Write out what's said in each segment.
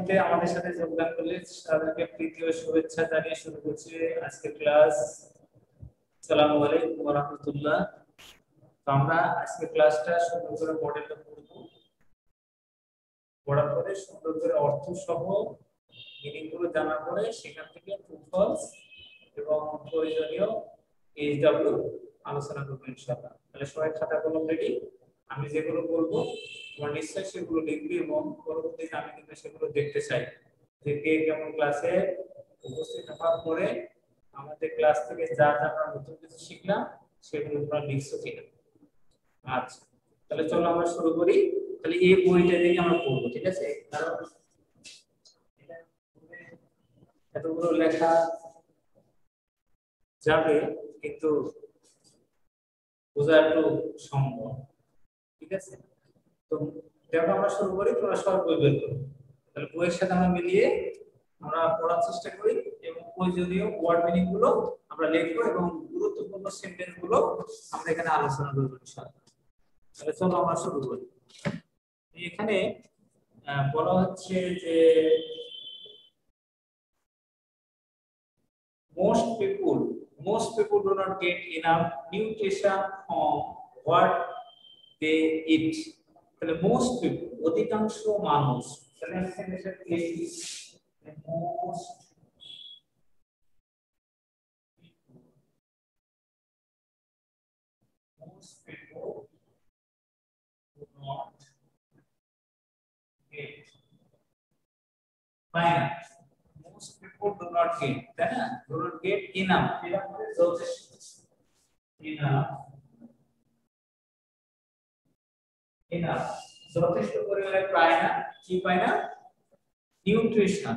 মুহূর্তে আমাদের সাথে যোগদান করলে তাদেরকে প্রীতি ও শুভেচ্ছা জানিয়ে শুরু করছি আজকের ক্লাস। আসসালামু আলাইকুম ওয়া রাহমাতুল্লাহ। তো আমরা আজকে ক্লাসটা সুন্দর করে মডেলটা পড়ব, পড়ার পরে সুন্দর করে অর্থ সহ মিনিং গুলো জানার পরে সেখান থেকে ট্রু ফলস এবং প্রয়োজনীয় এইচডব্লিউ আলোচনা করব ইনশাআল্লাহ। তাহলে সবাই খাতা কলম রেডি। আমি যেগুলো বলবো তোমরা নিশ্চয়ই সেগুলো লিখবে এবং পরবর্তীতে আমি কিন্তু সেগুলো দেখতে চাই যে কে কেমন ক্লাসে উপস্থিত হওয়ার পরে আমাদের ক্লাস থেকে যা যা আমরা নতুন কিছু শিখলাম সেগুলো তোমরা লিখছো কিনা। আচ্ছা, তাহলে চলো আমরা শুরু করি। তাহলে এই বইটা থেকে আমরা পড়বো, ঠিক আছে? কারণ এতগুলো লেখা যাবে কিন্তু বোঝা একটু সম্ভব, ঠিক আছে? তো দেখো আমরা শুরু করি, তোমরা সব বই বের করো। তাহলে বইয়ের সাথে আমরা মিলিয়ে আমরা পড়ার চেষ্টা করি এবং প্রয়োজনীয় ওয়ার্ড মিনিং গুলো আমরা লিখবো এবং গুরুত্বপূর্ণ সেন্টেন্স গুলো আমরা এখানে আলোচনা করব ইনশাআল্লাহ। তাহলে চলো আমরা শুরু করি। এখানে বলা হচ্ছে যে most people do not get enough nutrition from what they eat. তাহলে most people অধিকাংশ মানুষ, তাহলে এখানে সেটা লিখি most people do not get fine. Most people do not get, তাই না? Do not get enough. এটা মানে যথেষ্ট, enough যথেষ্ট পরিমাণে পায় না। কি পায় না? নিউট্রিশন।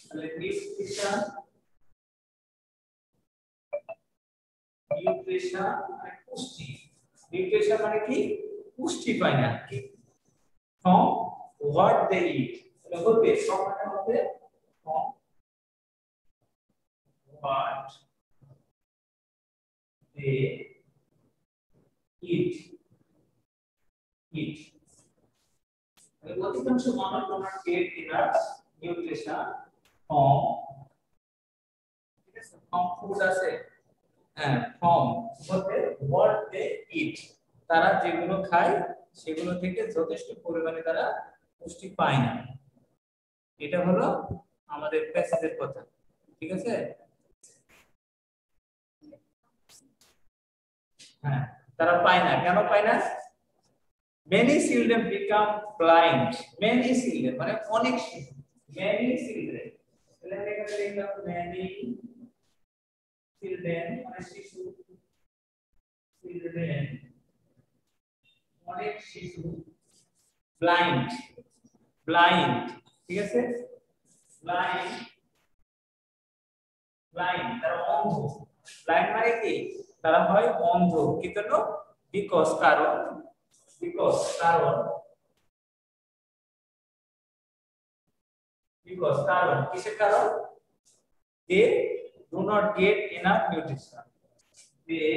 তাহলে নিউট্রিশন মানে পুষ্টি। নিউট্রিশন মানে কি? পুষ্টি পায় না। কি? from what they eat। তাহলে হবে সব মানে হবে from what they eat। অধিকাংশ মানুষ তোমার get enough nutrition from, ঠিক আছে? from food আছে, হ্যাঁ, from what they eat। তারা যেগুলো খায় সেগুলো থেকে যথেষ্ট পরিমাণে তারা পুষ্টি পায় না। এটা হলো আমাদের প্যাসেজের কথা, ঠিক আছে? হ্যাঁ, তারা পায় না। কেন পায় না? many children become blind। many children মানে অনেক শিশু, many children, তাহলে এখানে লিখলাম many children মানে শিশু, children অনেক শিশু, blind, ঠিক আছে? blind তারা অন্ধ। blind মানে কি? তারা হয় অন্ধ। কি জন্য? because কারণ কিসের কারণ? they do not get enough nutrition। they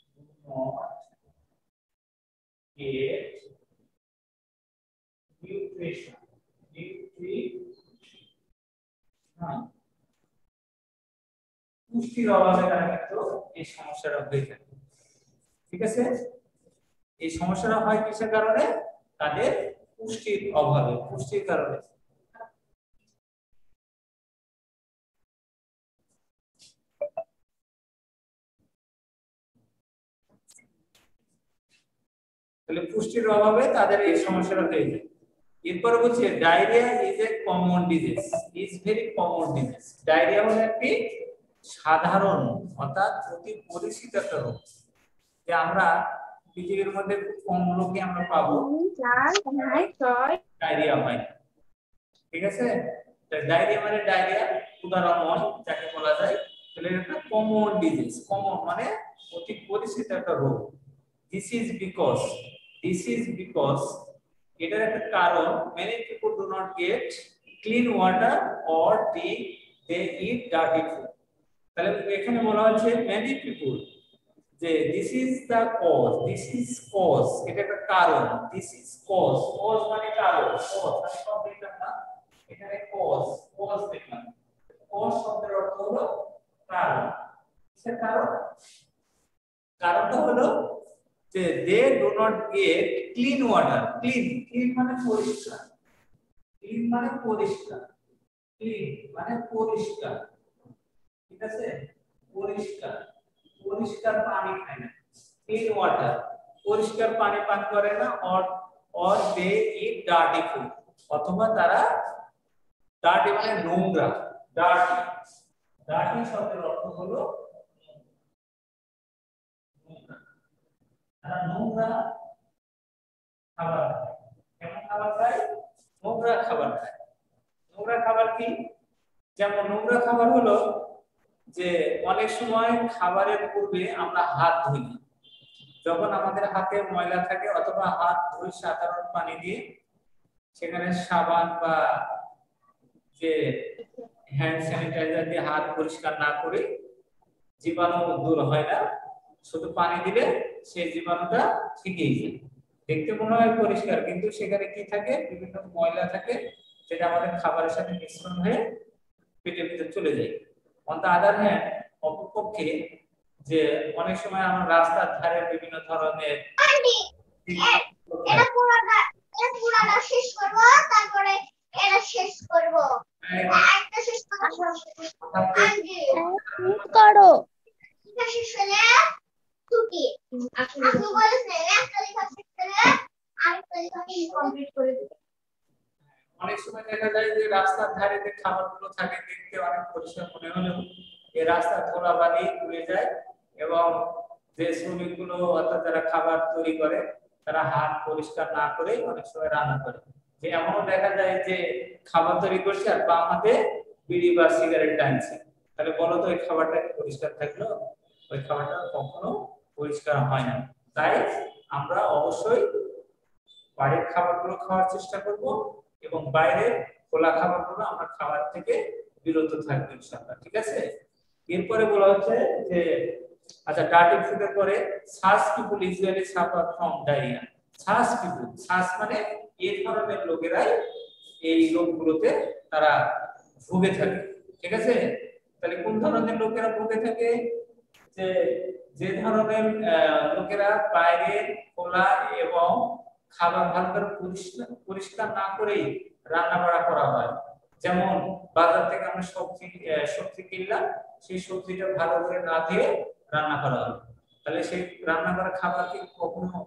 do not get nutrition। পুষ্টির অভাবে তারা কিন্তু এই সমস্যাটা হয়ে থাকে, ঠিক আছে? এই সমস্যাটা হয় কিসের কারণে? তাদের পুষ্টির অভাবে, পুষ্টির কারণে। তাহলে পুষ্টির অভাবে তাদের এই সমস্যাটা হয়ে যায়। এরপর বলছে diarrhoea is a common disease, is very common disease. Diarrhoea হলো একটি সাধারণ অর্থাৎ অতি পরিচিত একটা রোগ, যে আমরা পৃথিবীর মধ্যে খুব কম লোকই আমরা পাবো ডায়রিয়া হয়, ঠিক আছে? ডায়রিয়া মানে ডায়রিয়া উদাহরণ যাকে বলা যায়। তাহলে এটা কমন ডিজিজ। কমন মানে অতি পরিচিত একটা রোগ। দিস ইজ বিকজ এটার একটা কারণ many people do not get clean water or they eat dirty food। তাহলে এখানে বলা হচ্ছে many people যে this is the cause, this is cause, এটা একটা কারণ, দিস ইজ কজ, কজ মানে কারণ, কজ মানে সব দেখলাম না, এখানে কজ, কজ দেখলাম, কজ শব্দের অর্থ হলো কারণ। কিসের কারণ? কারণটা হলো যে they do not get clean water, clean, clean মানে পরিষ্কার, ক্লিন মানে পরিষ্কার, ক্লিন মানে পরিষ্কার, ঠিক আছে, পরিষ্কার, পরিষ্কার পানি খায় না, ক্লিন ওয়াটার, পরিষ্কার পানি পান করে না, or they eat dirty food, অথবা তারা ডার্টি মানে নোংরা, ডার্টি, ডার্টি শব্দের অর্থ হলো নোংরা, তারা নোংরা খাবার খায়। কেমন খাবার খায়? নোংরা খাবার খায়। নোংরা খাবার কি? যেমন নোংরা খাবার হলো যে অনেক সময় খাবারের পূর্বে আমরা হাত ধুই না, যখন আমাদের হাতে ময়লা থাকে অথবা হাত ধুই সাধারণ পানি দিয়ে, সেখানে সাবান বা যে হ্যান্ড স্যানিটাইজার দিয়ে হাত পরিষ্কার না করে জীবাণু দূর হয় না, শুধু পানি দিলে সেই জীবাণুটা থেকেই যায়। দেখতে মনে হয় পরিষ্কার, কিন্তু সেখানে কি থাকে? বিভিন্ন ময়লা থাকে, যেটা আমাদের খাবারের সাথে মিশ্রণ হয়ে পেটের ভিতরে চলে যায়। অন দ্য আদার হ্যান্ড, অপরপক্ষে যে অনেক সময় আমরা রাস্তার ধারে বিভিন্ন ধরনের পুরাটা শেষ করব, তারপরে এটা শেষ করব, একটা শেষ করো, এটা শেষ হলে ছুটি। আপনি বলেছেন একটা লেখা শেষ করলে আরেকটা লেখা কমপ্লিট করে দিবেন। অনেক সময় দেখা যায় যে রাস্তার ধারে যে খাবারগুলো থাকে দেখতে অনেক পরিষ্কার মনে হলেও এই রাস্তার ধুলাবালি উড়ে যায়, এবং যে শ্রমিকগুলো অর্থাৎ যারা খাবার তৈরি করে তারা হাত পরিষ্কার না করে অনেক সময় রান্না করে। যে এমনও দেখা যায় যে খাবার তৈরি করছে আর বাম হাতে বিড়ি বা সিগারেট টানছে, তাহলে বলো তো ওই খাবারটা পরিষ্কার থাকলো? ওই খাবারটা কখনো পরিষ্কার হয় না। তাই আমরা অবশ্যই বাড়ির খাবারগুলো খাওয়ার চেষ্টা করব, এবং বাইরের খোলা খাবারগুলো আমরা খাবার থেকে বিরত থাকবো ইনশাআল্লাহ, ঠিক আছে? এরপরে বলা হচ্ছে যে আচ্ছা, ডার্টি ফুডের পরে such people usually suffer from diarrhoea. Such people, such মানে এই ধরনের লোকেরাই এই রোগগুলোতে তারা ভুগে থাকে, ঠিক আছে? তাহলে কোন ধরনের লোকেরা ভুগে থাকে? যে যে ধরনের লোকেরা বাইরে খোলা এবং খাবার ভালো করে পরিষ্কার না করেই রান্না বাড়া করা হয়। যেমন বাজার থেকে আমরা সবজি কিনলাম, সেই সবজিটা ভালো করে না ধুয়ে রান্না করা হলো, তাহলে সেই রান্না করা খাবার কি কখনো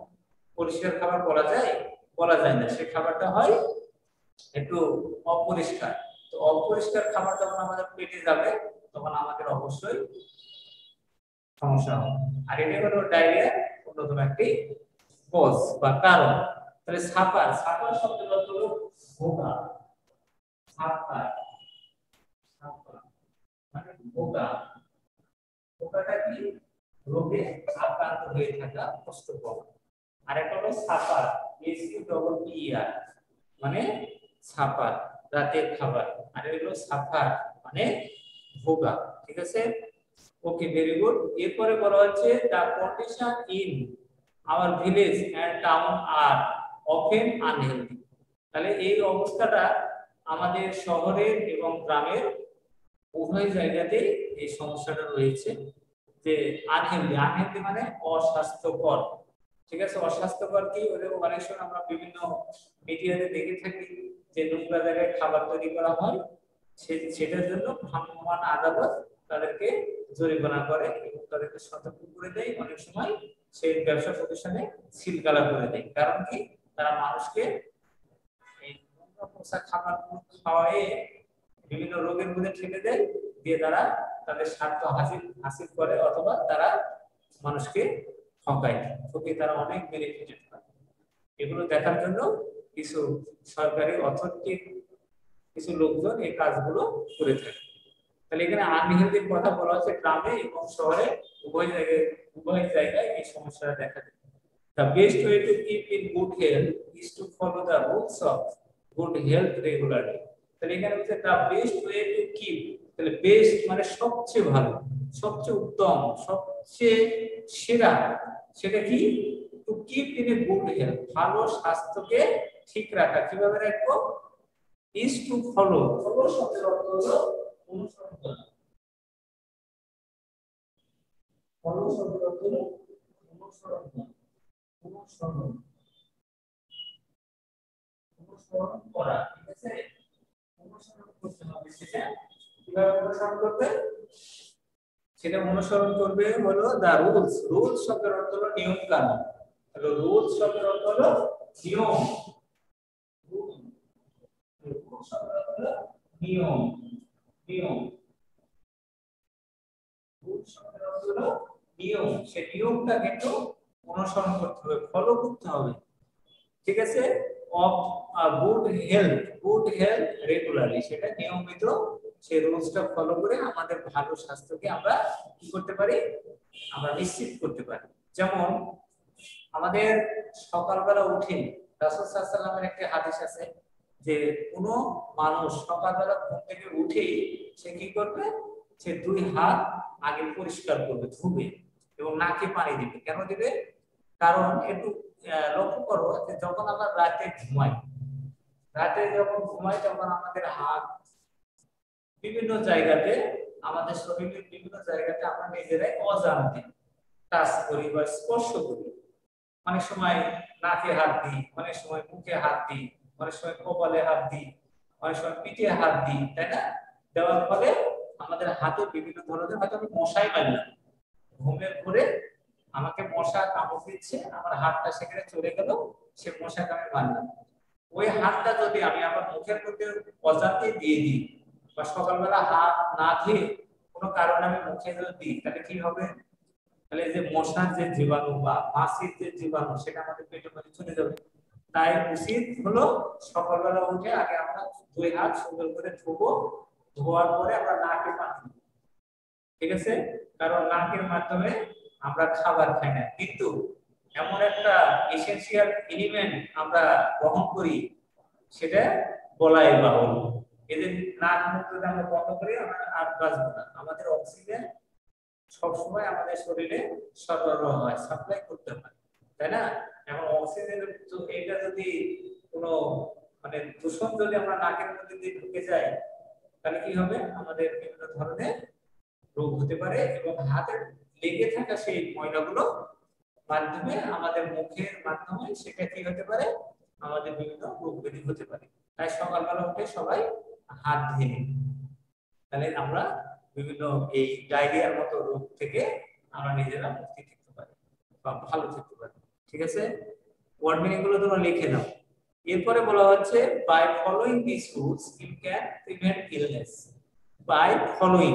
পরিষ্কার খাবার বলা যায়? বলা যায় না। সেই খাবারটা হয় একটু অপরিষ্কার। তো অপরিষ্কার খাবার যখন আমাদের পেটে যাবে তখন আমাদের অবশ্যই সমস্যা হবে। আর এটা হলো ডায়রিয়া অন্যতম একটি কজ বা কারণ। তাহলে সাপার, সাপার শব্দের অর্থ হলো ভোগা, সাপার, সাপার মানে ভোগা। ভোগাটা কি? রোগে আক্রান্ত হয়ে থাকা, কষ্ট পাওয়া। আর একটা হলো সাপার, SUPPER মানে সাপার, রাতের খাবার। আর এটা হলো সাফার মানে ভোগা, ঠিক আছে? Okay, very good. এরপরে বলা হচ্ছে the condition in our village and town are often unhealthy. তাহলে এই অবস্থাটা আমাদের শহরের এবং গ্রামের উভয় জায়গাতেই এই সমস্যাটা রয়েছে, যে আনহেলদি, আনহেলদি মানে অস্বাস্থ্যকর, ঠিক আছে? অস্বাস্থ্যকর কি? অনেক সময় আমরা বিভিন্ন মিডিয়াতে দেখে থাকি যে নোংরা জায়গায় খাবার তৈরি করা হয়, সেটার জন্য ভ্রাম্যমাণ আদালত তাদেরকে জরিমানা করে এবং তাদেরকে সতর্ক করে দেয়। অনেক সময় সেই ব্যবসা প্রতিষ্ঠানে সিলগালা করে দেয়। কারণ কি? তারা মানুষকে এই নোংরা পোষা খাবারগুলো খাওয়ায়ে বিভিন্ন রোগের মধ্যে ঠেলে দেয়, দিয়ে তারা তাদের স্বার্থ হাসিল করে, অথবা তারা মানুষকে ঠকায়, ঠকে তারা অনেক বেনিফিটেড পায়। এগুলো দেখার জন্য কিছু সরকারি অথরিটি, কিছু লোকজন এই কাজগুলো করে থাকে। তাহলে এখানে আনহেলদির কথা বলা হচ্ছে গ্রামে এবং শহরে উভয় জায়গায় এই সমস্যাটা দেখা যায়। The best way to keep in good health is to follow the rules of good health regularly. তাহলে এখানে হচ্ছে the best way to keep, তাহলে বেস্ট মানে সবচেয়ে ভালো, সবচেয়ে উত্তম, সে সেরা, সেটা কি? To keep in a good health, ভালো স্বাস্থ্যকে ঠিক রাখা। কিভাবে রাখবো? ইজ টু ফলো, ফলো শব্দের অর্থ হলো অনুসরণ করা। ফলো শব্দের অর্থ হলো অনুসরণ করা, অনুসরণ, অনুসরণ করা। ঠিক আছে, অনুসরণ করতে হবে। সেটা কিভাবে অনুসরণ করবে? সেটা অনুসরণ করবে হলো দা রুলস। রুলস শব্দের অর্থ হলো নিয়ম কানুন। হলো রুলস শব্দের অর্থ হলো নিয়ম। রুলস শব্দের অর্থ হলো নিয়ম, নিয়ম। রুলস শব্দের অর্থ হলো নিয়ম। সেই নিয়মটা কিন্তু অনুসরণ করতে হবে, ফলো করতে হবে। ঠিক আছে, of good health, good health regularly, সেটা নিয়মিত সেই রুলসটা ফলো করে আমাদের ভালো স্বাস্থ্যকে আমরা কি করতে পারি? আমরা নিশ্চিত করতে পারি। যেমন আমাদের সকালবেলা উঠে রাসূল সাল্লাল্লাহু আলাইহি ওয়াসাল্লামের একটা হাদিস আছে যে কোনো মানুষ সকালবেলা ঘুম থেকে উঠেই সে কি করবে? সে দুই হাত আগে পরিষ্কার করবে, ধুবে এবং নাকে পানি দিবে। কেন দিবে? কারণ একটু লক্ষ্য করো যে যখন আমরা রাতে ঘুমাই, রাতে যখন ঘুমাই তখন আমাদের হাত বিভিন্ন জায়গাতে, আমাদের শরীরের বিভিন্ন জায়গাতে আমরা নিজেরাই অজান্তে টাচ করি বা স্পর্শ করি। অনেক সময় নাকে হাত দিই, অনেক সময় মুখে হাত দিই, অনেক সময় কপালে হাত দিই, অনেক সময় পিঠে হাত দিই, তাই না? দেওয়ার ফলে আমাদের হাতে বিভিন্ন ধরনের, হয়তো আমি মশাই মারলাম ঘুমের পরে, আমাকে মশা কামড় দিচ্ছে, আমার হাতটা সেখানে চলে গেল, সে মশা কামড়ে মারলাম। ওই হাতটা যদি আমি আমার মুখের মধ্যে অজান্তে দিয়ে দিই বা সকালবেলা হাত না ধুয়ে কোনো কারণে আমি মুখে যদি দিই, তাহলে কি হবে? তাহলে যে মশার যে জীবাণু বা মাছির যে জীবাণু, সেটা আমাদের পেটের মধ্যে চলে যাবে। তাই উচিত হলো সকালবেলা উঠে আগে আমরা দুই হাত সুন্দর করে ধুবো, ধোয়ার পরে আমরা নাকে পানি দিব। ঠিক আছে, কারণ নাকের মাধ্যমে আমরা খাবার খাই না, কিন্তু এমন একটা এসেনশিয়াল এলিমেন্ট আমরা গ্রহণ করি, সেটা বলাই বাহুল্য। এদের নাক মুখ যদি আমরা বন্ধ করি আমরা আর বাঁচবো না। আমাদের অক্সিজেন সবসময় আমাদের শরীরে সরবরাহ হয়, সাপ্লাই করতে হয়, তাই না? এখন অক্সিজেন এটা যদি কোনো মানে দূষণ যদি আমরা নাকের মধ্যে দিয়ে ঢুকে যায়, তাহলে কি হবে? আমাদের বিভিন্ন ধরনের রোগ হতে পারে এবং হাতে লেগে থাকা সেই ময়লাগুলো মাধ্যমে আমাদের মুখের মাধ্যমে সেটা কি হতে পারে? আমাদের বিভিন্ন রোগ ব্যাধি হতে পারে। তাই সকালবেলা উঠে সবাই হাত ধুয়ে নিই, তাহলে আমরা বিভিন্ন এই ডায়রিয়ার মতো রোগ থেকে আমরা নিজেরা মুক্তি থাকতে পারি বা ভালো থাকতে পারি। ঠিক আছে, ওয়ার্ড মিনিং গুলো তোমরা লিখে নাও। এরপরে বলা হচ্ছে by following this rules you can prevent illness. By following,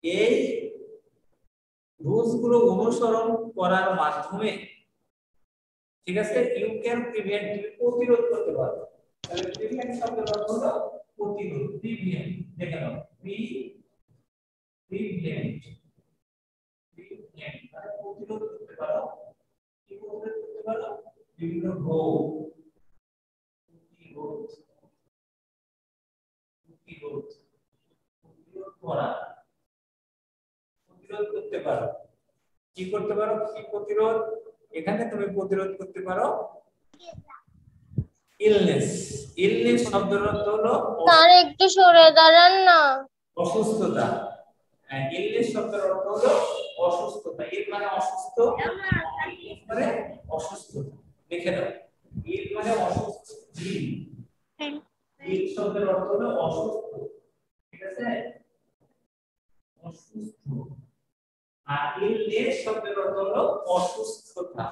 এই রুলস গুলো অনুসরণ করার মাধ্যমে, ঠিক আছে, ইউ ক্যান প্রিভেন্ট, তুমি প্রতিরোধ করতে পারো। তাহলে প্রিভেন্ট শব্দের অর্থ হলো প্রতিরোধ, প্রিভেন্ট। দেখে নাও, প্রিভেন্ট, প্রিভেন্ট মানে প্রতিরোধ করতে পারো। কি প্রতিরোধ করতে পারো? বিভিন্ন রোগ, প্রতিরোধ, প্রতিরোধ, প্রতিরোধ করা, প্রতিরোধ করতে পারো। কি করতে পারো? কি প্রতিরোধ? এখানে তুমি প্রতিরোধ করতে পারো ইলনেস। ইলনেস শব্দের অর্থ হলো তার একটু সরে দাঁড়ান না, অসুস্থতা। ইলনেস শব্দের অর্থ হলো অসুস্থতা। ইল মানে অসুস্থ, ইলনেস মানে অসুস্থতা। লিখে দাও, ইল মানে অসুস্থ। ইল, ইল শব্দের অর্থ হলো অসুস্থ। ঠিক আছে, অসুস্থ। আর ইলনেস শব্দের অর্থ হলো অসুস্থতা,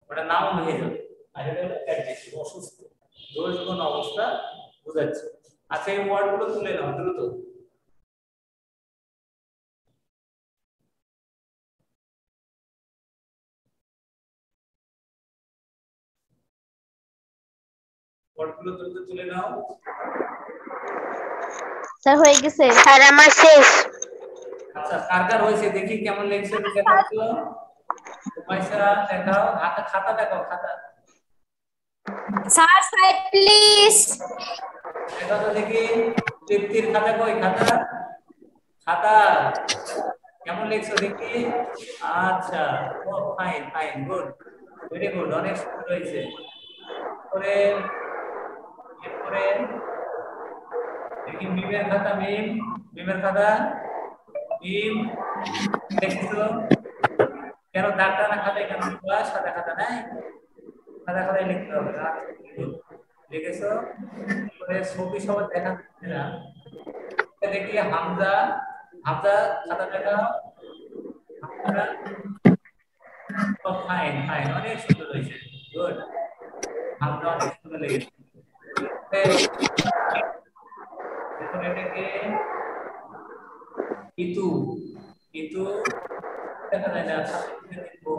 ওটা নাউন হয়ে যাবে। আর এটা হলো অ্যাডজেক্টিভ, অসুস্থ, দোষ কোন অবস্থা বোঝাচ্ছে। আচ্ছা, এই ওয়ার্ডগুলো তুলে নাও দ্রুত। ওয়ার্ডগুলো দ্রুত তুলে নাও। স্যার হয়ে গেছে স্যার, আমার শেষ। আচ্ছা, কার কার হয়েছে দেখি কেমন লেগেছে দেখাও তো। পয়সা দেখাও, হাতে খাতা দেখাও, খাতা স্যার সাইড প্লিজ। দেখাও তো দেখি। তৃপ্তির খাতা কই? খাতা, খাতা কেমন লিখছো দেখি? আচ্ছা, oh fine fine, good, very good, অনেক সুন্দর হয়েছে। এরপরে এরপরে দেখি মিমের খাতা, মিমের খাতা, মিম দেখছো? কেন দাগ টানা খাতায় কেন সাদা খাতা নাই? সাদা খাতায় লিখতে হবে। আচ্ছা, লিখেছো? এরপরে ছবি সবার দেখা যাচ্ছে না, দেখি হামজা, হামজা খাতা দেখাও। হামজা, ফাইন ফাইন, অনেক সুন্দর হয়েছে, গুড, হামজা অনেক সুন্দর লেগেছে। এরপরে এটাকে ইতু, ইতু দেখা যায় না, দেখবো ইতু।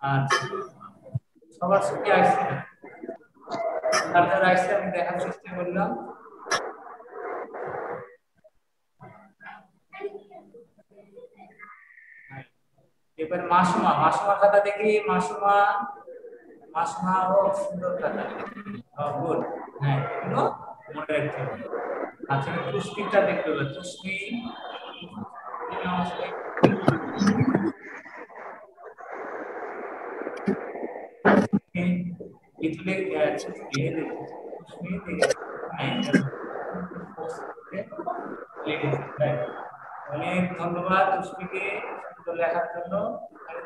আচ্ছা, সবার ছবি আসছে না, যার যার আসছে আমি দেখার চেষ্টা করলাম। এবার মাসুমা, মাসুমা খাতা দেখি, মাসুমা, মাসুমা ও সুন্দর খাতা, গুড, হ্যাঁ এগুলো মনে রাখতে হবে। আচ্ছা, তুষ্টিটা দেখতে হবে, তুষ্টি itu অনেক ধন্যবাদ তুষ্টিকে সুন্দর লেখার জন্য।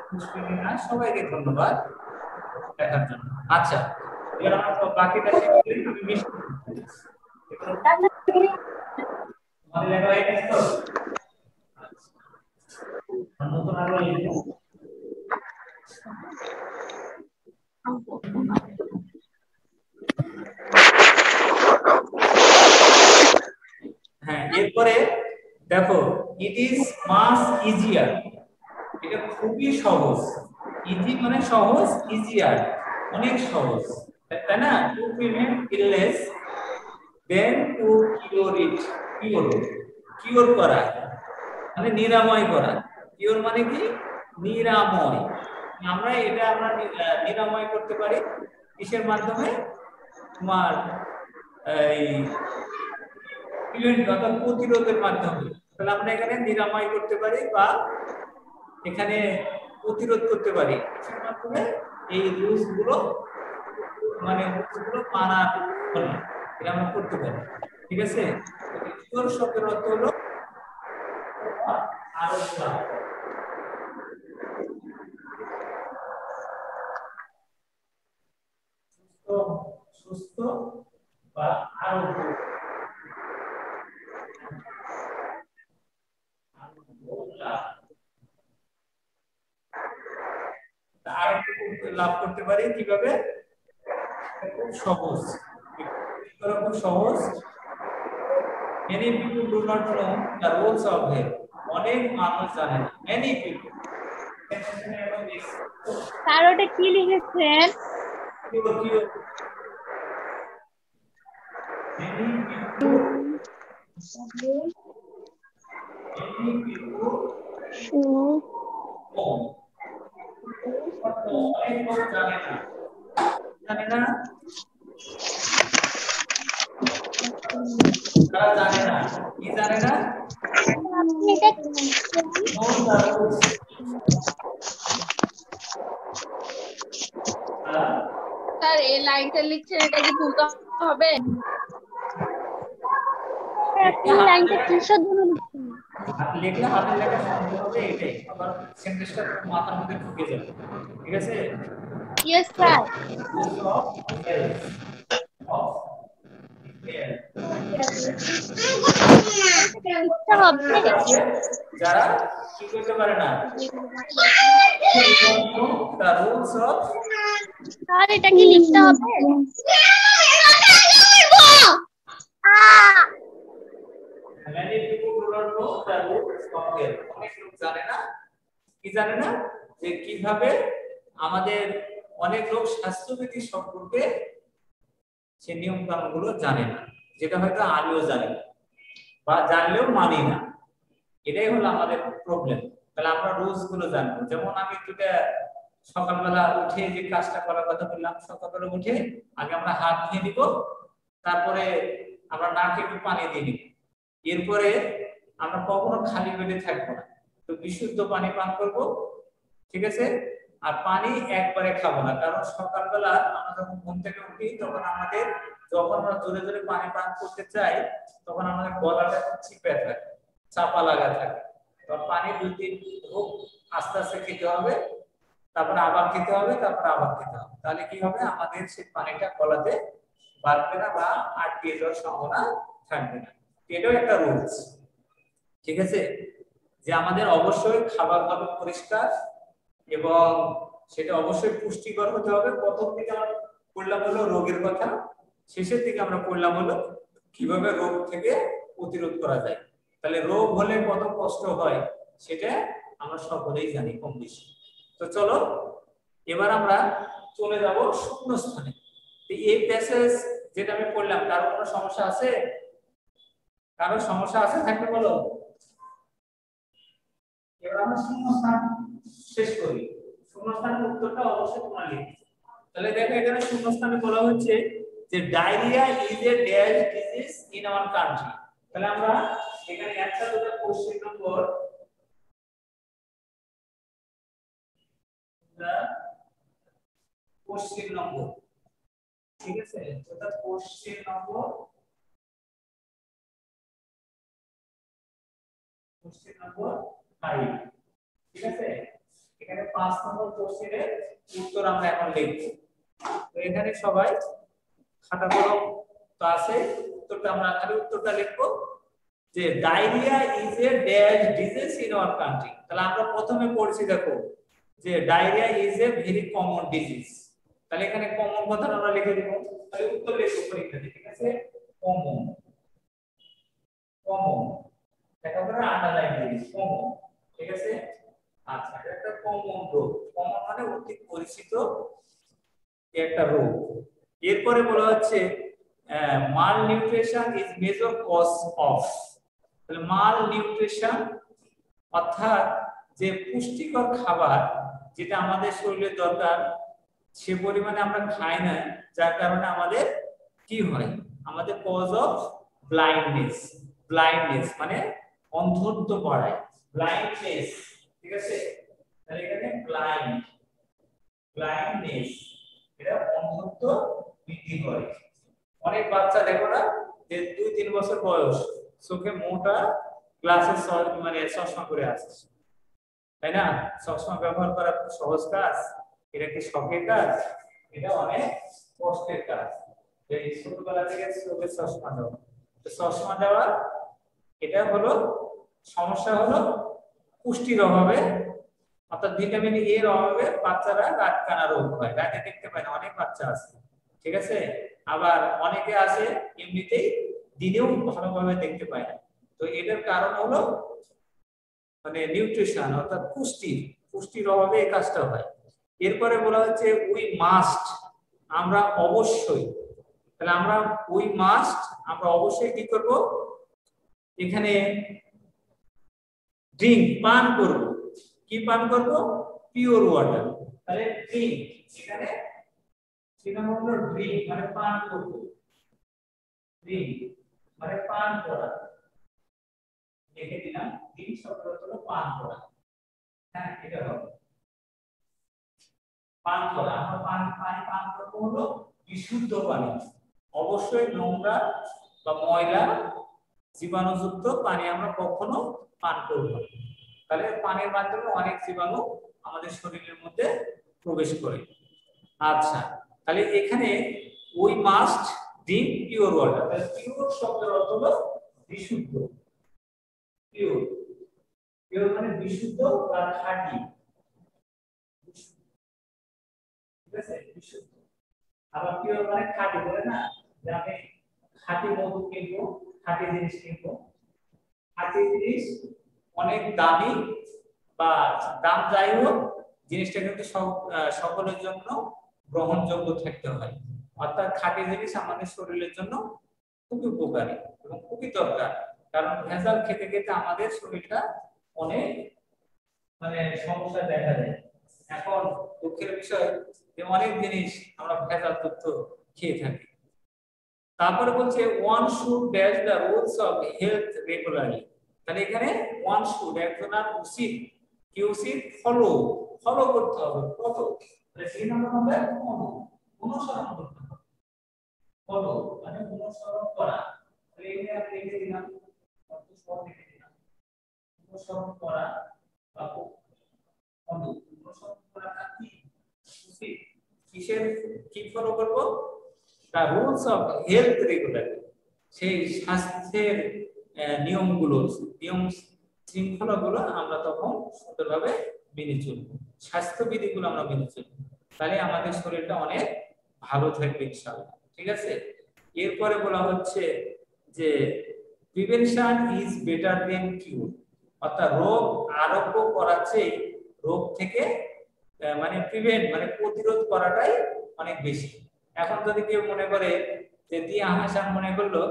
তুষ্টিকে না, সবাইকে ধন্যবাদ লেখার জন্য। আচ্ছা, এবার আমরা বাকিটা শিখে আমি মিষ্টি আমাদের লেখা হয়ে গেছে তো। নতুন আরো লিখবো। হ্যাঁ, এরপরে দেখো, ইট ইজ মাস ইজিয়ার, এটা খুবই সহজ। ইজি মানে সহজ, ইজিয়ার অনেক সহজ, তাই না? To prevent illness then to cure it. Cure করা মানে নিরাময় করা। কিওর মানে কি? নিরাময়। আমরা নিরাময় করতে পারি কিসের মাধ্যমে? তোমার এই প্রিভেন্ট অর্থাৎ প্রতিরোধের মাধ্যমে। তাহলে আমরা এখানে নিরাময় করতে পারি বা এখানে প্রতিরোধ করতে পারি কিসের মাধ্যমে? এই রুলস গুলো মানে মানার ফলে এটা আমরা করতে পারি, ঠিক আছে? কিওর শব্দের অর্থ হলো আরোগ্য, সুস্থ বা আরোগ্য। লাভ করতে পারি কিভাবে? খুব সহজ, খুব সহজ। Many people do not know the rules of health. অনেক মানুষ জানে না। Many people. স্যার ওটা কি লিখেছেন? জানে না, তারা জানে না, কি জানে না? স্যার এই লাইনটা লিখছেন, এটা কি তুলতে হবে? লাইনটা কিসের জন্য লিখছেন? লিখলে হাতের লেখা সুন্দর হবে, এটাই আবার সেন্টেন্সটা মাথার মধ্যে ঢুকে যাবে, ঠিক আছে? Yes sir. যারা কি করতে পারে না, স্যার এটা কি লিখতে হবে? জানে না, কি জানে না? যে কিভাবে আমাদের অনেক লোক স্বাস্থ্যবিধি সম্পর্কে সে নিয়ম কানুন গুলো জানে না, যেটা হয়তো আমিও জানি না বা জানলেও মানি না। এটাই হলো আমাদের প্রবলেম। তাহলে আমরা রুলস গুলো জানবো। যেমন আমি সকালবেলা উঠে যে কাজটা করার কথা বললাম, সকালবেলা উঠে আগে আমরা হাত ধুয়ে নিব, তারপরে আমরা নাকে একটু পানি দিই। এরপরে আমরা কখনো খালি পেটে থাকবো না, তো বিশুদ্ধ পানি পান করব, ঠিক আছে। আর পানি একবারে খাবো না, কারণ সকালবেলা আমরা যখন ঘুম থেকে উঠি তখন আমরা জোরে জোরে পানি পান করতে চাই, তখন আমাদের গলাটা চিপে থাকে, চাপা লাগা থাকে। তো পানি 2-3 ঢোক আস্তে আস্তে খেতে হবে, তারপর আবার খেতে হবে, তারপর আবার খেতে হবে। তাহলে কি হবে, আমাদের সেই পানিটা গলাতে বাড়বে না বা আটকে যাওয়ার সম্ভাবনা থাকবে না। এটাও একটা রুলস, ঠিক আছে, যে আমাদের অবশ্যই খাবার হবে পরিষ্কার এবং সেটা অবশ্যই পুষ্টিকর হতে হবে। প্রথম দিকে আমরা পড়লাম হলো রোগের কথা, শেষের দিকে আমরা পড়লাম হলো কিভাবে রোগ থেকে প্রতিরোধ করা যায়। তাহলে রোগ হলে কত কষ্ট হয় সেটা আমরা সকলেই জানি কম বেশি। তো চলো এবার আমরা চলে যাব শূন্যস্থানে। এই প্যাসেজ যেটা আমি পড়লাম, কারো কোনো সমস্যা আছে? কারো সমস্যা আছে থাকলে বলো। এবার আমরা শূন্যস্থান শেষ করি। শূন্যস্থানের উত্তরটা অবশ্যই তোমরা লিখবে। তাহলে দেখো এখানে শূন্যস্থানে বলা হচ্ছে যে diarrhoea is a dash disease in our country. তাহলে আমরা এখানে অ্যানসার দেব কোশ্চেন নম্বর ঠিক আছে, এটা কোশ্চেন নম্বর 5, ঠিক আছে। এখানে 5 নম্বর কোশ্চেনের উত্তর আমরা এখন লিখব। তো এখানে সবাই খাতা কলম তো আছে, উত্তরটা আমরা খালি উত্তরটা লিখব যে diarrhoea is a dash disease in our country. তাহলে আমরা প্রথমে পড়ছি দেখো যে diarrhoea is a very common disease. তাহলে এখানে কমন কথাটা আমরা লিখে দিব, তাহলে উত্তর লিখব পরীক্ষাতে, ঠিক আছে। কমন, কমন দেখা করে আন্ডারলাইন দিই, কমন, ঠিক আছে। আচ্ছা, এটা একটা কমন রোগ, কমন মানে অতি পরিচিত একটা রোগ। এরপরে বলা হচ্ছে malnutrition is major cause of. তাহলে মাল নিউট্রিশন অর্থাৎ যে পুষ্টিকর খাবার যেটা আমাদের শরীরে দরকার সে পরিমাণে আমরা খাই না, যার কারণে আমাদের কি হয়, আমাদের কজ অফ ব্লাইন্ডনেস। ব্লাইন্ডনেস মানে অন্ধত্ব বাড়ায়, ব্লাইন্ডনেস, ঠিক আছে। তাহলে এখানে ব্লাইন্ডনেস এটা অন্ধত্ব বৃদ্ধি করে। অনেক বাচ্চা দেখো না যে 2-3 বছর বয়স, চোখে মোটা গ্লাসেস মানে চশমা করে আসছে, তাই না? চশমা ব্যবহার করা খুব সহজ কাজ, এটা কি শখের কাজ? এটা অনেক কষ্টের কাজ। এই ছোটবেলা থেকে চোখে চশমা দেওয়া, চশমা দেওয়া এটা হলো সমস্যা, হলো পুষ্টির অভাবে অর্থাৎ ভিটামিন এ এর অভাবে বাচ্চারা রাত কানা রোগ হয়, রাতে দেখতে পায় না, অনেক বাচ্চা আছে, ঠিক আছে। আবার অনেকে আছে এমনিতেই দিনেও ভালোভাবে দেখতে পায় না। তো এটার কারণ হলো মানে নিউট্রিশন অর্থাৎ পুষ্টির অভাবে এই কাজটা হয়। এরপরে বলা হচ্ছে উই মাস্ট, আমরা অবশ্যই, তাহলে আমরা অবশ্যই কি করব, এখানে ড্রিঙ্ক পান করব। কি পান করব? Pure water. তাহলে ড্রিঙ্ক, এখানে হলো ড্রিঙ্ক মানে পান করব, ড্রিঙ্ক মানে পান করা, লিখে দিলাম ড্রিঙ্ক শব্দটা হলো পান করা। হ্যাঁ, এটা হবে পান করা। আমরা পানি পান করব হলো বিশুদ্ধ পানি, অবশ্যই নোংরা বা ময়লা জীবাণুযুক্ত পানি আমরা কখনো পান করব না। তাহলে পানির মাধ্যমে অনেক জীবাণু আমাদের শরীরের মধ্যে প্রবেশ করে। আচ্ছা, তাহলে এখানে we must drink pure water. তাহলে পিওর শব্দের অর্থ হলো বিশুদ্ধ, পিওর, পিওর মানে বিশুদ্ধ বা খাঁটি, ঠিক আছে, বিশুদ্ধ। আবার পিওর মানে খাঁটি, বলে না যে আমি খাঁটি মধু কিনবো, খাঁটি জিনিস কিনবো। খাঁটি জিনিস অনেক দামি বা দাম যাই হোক, জিনিসটা কিন্তু সকলের জন্য গ্রহণযোগ্য থাকতে হয়। অর্থাৎ খাঁটি জিনিস আমাদের শরীরের জন্য খুবই উপকারী এবং খুবই দরকার, কারণ ভেজাল খেতে খেতে আমাদের শরীরটা অনেক মানে সমস্যা দেখা যায়। এখন দুঃখের বিষয় যে অনেক জিনিস আমরা ভেজাল তথ্য খেয়ে থাকি। তারপরে বলছে one should dash the rules of health regularly. তাহলে এখানে ওয়ান শুড একজনের উচিত, কি উচিত, ফলো করতে হবে। কত? তাহলে সেই নাম্বার হবে অনুসরণ করতে হবে। ফলো মানে অনুসরণ করা। তাহলে এখানে আমি লিখে দিলাম, কত সব লিখে দিলাম, অনুসরণ করা বা ফলো। অনুসরণ করাটা কি উচিত, কিসের কি ফলো করব, the rules of health regularly, সেই স্বাস্থ্যের নিয়মগুলো, নিয়ম শৃঙ্খলাগুলো আমরা তখন সুন্দরভাবে মেনে চলব, স্বাস্থ্যবিধিগুলো আমরা মেনে চলব, তাহলে আমাদের শরীরটা অনেক ভালো থাকবে ইনশাআল্লাহ। ঠিক আছে। এরপরে বলা হচ্ছে যে প্রিভেনশন ইজ বেটার দেন কিউর, অর্থাৎ রোগ আরোগ্য করার চেয়ে রোগ থেকে মানে প্রিভেন্ট মানে প্রতিরোধ করাটাই অনেক বেশি। এখন যদি কেউ মনে করে যে দিয়া হাসান মনে করলো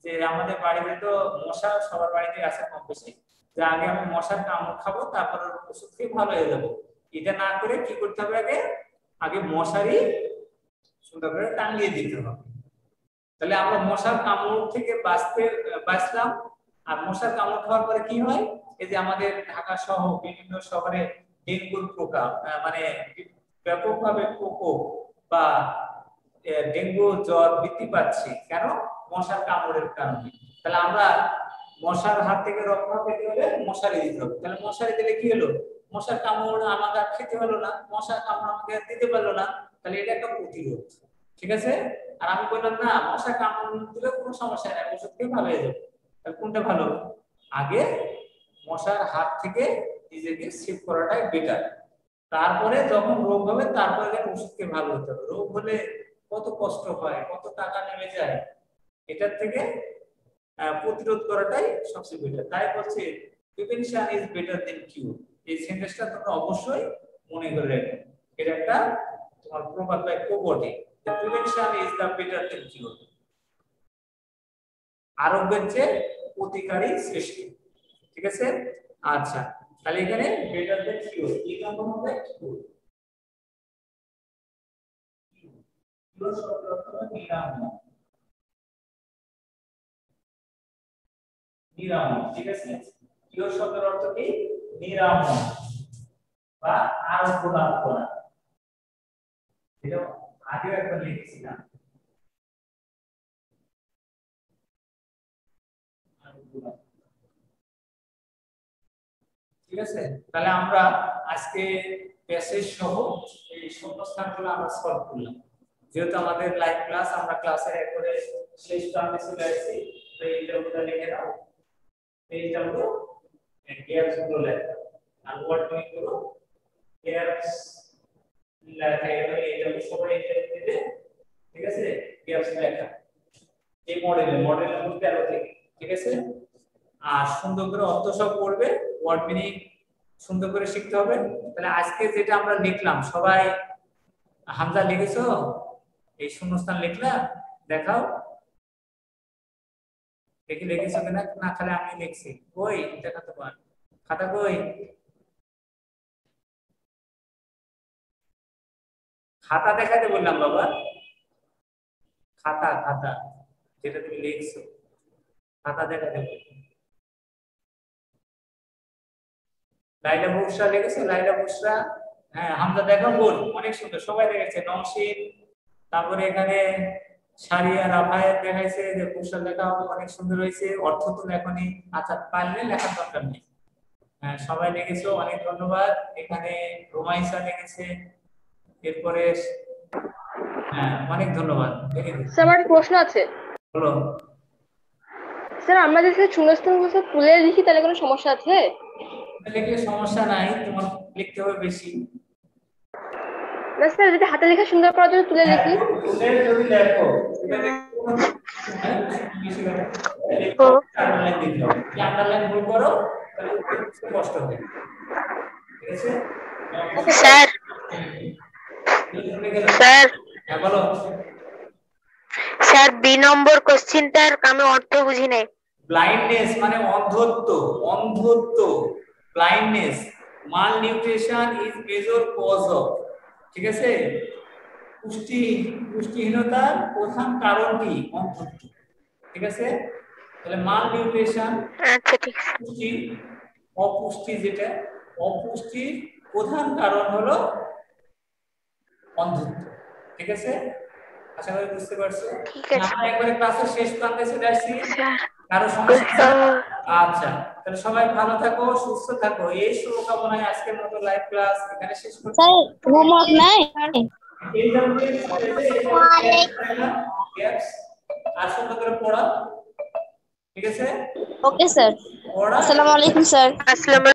যে আমাদের বাড়িতে তো মশা সবার বাড়িতে আছে কম বেশি, যে আগে আমি মশার কামড় খাবো তারপর ওষুধ খেয়ে ভালো হয়ে যাবো, এটা না করে কি করতে হবে, আগে মশারি সুন্দর করে টাঙিয়ে দিতে হবে। তাহলে আমরা মশার কামড় থেকে বাঁচলাম। আর মশার কামড় খাওয়ার পরে কি হয়, এই যে আমাদের ঢাকা সহ বিভিন্ন শহরে ডেঙ্গুর প্রকোপ মানে ব্যাপকভাবে প্রকোপ বা ডেঙ্গু জ্বর বৃদ্ধি পাচ্ছে, কেন? মশার কামড়ের কারণে। তাহলে আমরা মশার হাত থেকে রক্ষা পেতে হলে মশারি দিতে হবে। তাহলে মশারি দিলে কি হলো, মশার কামড় আমাকে খেতে হলো না, মশার কামড় আমাকে দিতে পারলো না, তাহলে এটা একটা প্রতিরোধ। ঠিক আছে। আর আমি বললাম না মশা কামড় দিলে কোনো সমস্যা নেই, ওষুধ খেয়ে ভালো হয়ে যাবে, তাহলে কোনটা ভালো? আগে মশার হাত থেকে নিজেকে সেভ করাটাই বেটার। তারপরে যখন রোগ হবে তারপরে ওষুধ খেয়ে ভালো হতে হবে। রোগ হলে কত কষ্ট হয়, কত টাকা নেমে যায়, এটার থেকে প্রতিরোধ করাটাই সবচেয়ে বেটার। তাই বলছে প্রিভেনশন ইজ বেটার দেন কিউর। এই সেন্টেন্সটা তোমরা অবশ্যই মনে করে রাখবে, এটা একটা তোমার প্রবাদ বা কোবটে, prevention is the better than cure, আরোগ্যের চেয়ে প্রতিকারই শ্রেষ্ঠ। ঠিক আছে। আচ্ছা, তাহলে এখানে বেটার দেন কিউর এই নাম্বার হবে কিউর। কিউর শব্দের অর্থ নিরাময়, নিরাময়। ঠিক আছে। কিউর শব্দের অর্থ কি? নিরাময় বা আরোগ্য লাভ করা। এটা আগেও একবার লিখেছিলাম। ঠিক আছে। তাহলে আমরা আজকে প্যাসেজ সহ এই শূন্যস্থানগুলো আমরা সলভ করলাম। যেহেতু আমাদের লাইভ ক্লাস, আমরা ক্লাসের একবারে শেষ টার্মে চলে আসছি, তো এইটা লিখে দাও। এইটা হলো গ্যাপস গুলো লেখা, আর ওয়ার্ড মিনিং গুলো গ্যাপস লেখা, এইটা সবাই এটা দিতে। ঠিক আছে। গ্যাপস লেখা এই মডেলের মধ্যে আরো থেকে। ঠিক আছে। আর সুন্দর করে অর্থ সব পড়বে, ওয়ার্ড মিনিং সুন্দর করে শিখতে হবে। তাহলে আজকে যেটা আমরা লিখলাম, সবাই হামজা লিখেছো? এই শূন্যস্থান লিখলা? দেখাও দেখি লিখেছো কিনা। না খালি আমি লিখছি, কই দেখা তোমার খাতা কই? খাতা দেখাতে বললাম বাবা, খাতা খাতা যেটা তুমি লিখছো খাতা দেখাতে বললাম। লাইলা বুশরা লিখেছো? লাইলা বুশরা, হ্যাঁ হামজা দেখো, গোল অনেক সুন্দর, সবাই দেখেছে। নওশিন, তারপরে এখানে সারিয়া রাফায়েত দেখাইছে যে বুশরা লেখা অনেক সুন্দর হয়েছে, অর্থ তো লেখনি। আচ্ছা পারলে লেখার দরকার নেই। হ্যাঁ সবাই লিখেছো, অনেক ধন্যবাদ। এখানে রোমাইসা লিখেছে, এরপরে হ্যাঁ অনেক ধন্যবাদ। স্যার আমার একটা প্রশ্ন আছে। বলো। স্যার আমরা যদি শূন্যস্থানগুলো তুলে লিখি তাহলে কোনো সমস্যা আছে? লিখলে সমস্যা নাই, তোমার লিখতে হবে বেশি না স্যার, যদি হাতে লেখা সুন্দর করার জন্য তুলে লিখি। তুলে যদি লেখো আন্ডারলাইন দিতে হবে, আন্ডারলাইন ভুল করো তাহলে কষ্ট হবে। ঠিক আছে স্যার? স্যার হ্যাঁ বলো। স্যার বি নম্বর কোশ্চেনটার আমি অর্থ বুঝি নাই। ব্লাইন্ডনেস মানে অন্ধত্ব, অন্ধত্ব blindness. Malnutrition is major cause of. ঠিক আছে। পুষ্টিহীনতার প্রধান কারণ কি? অন্ধত্ব। ঠিক আছে, তাহলে মাল নিউট্রিশন আচ্ছা ঠিক আছে। পুষ্টি অপুষ্টি, যেটা অপুষ্টির প্রধান কারণ হলো অন্ধত্ব। ঠিক আছে, আশা করি বুঝতে পারছো। ঠিক আছে আমরা একবারে ক্লাসের শেষ প্রান্তে চলে আসছি, স্যার। কারো সমস্যা? আচ্ছা, তাহলে সবাই ভালো থাকো, সুস্থ থাকো, এই শুভকামনায় আজকের মতো লাইভ ক্লাস এখানে শেষ করছি। স্যার হোমওয়ার্ক নাই? এই ধরনের গ্যাপস আর সুন্দর করে পড়া। ঠিক আছে, ওকে স্যার। পড়া। আসসালামু আলাইকুম স্যার। আসসালামু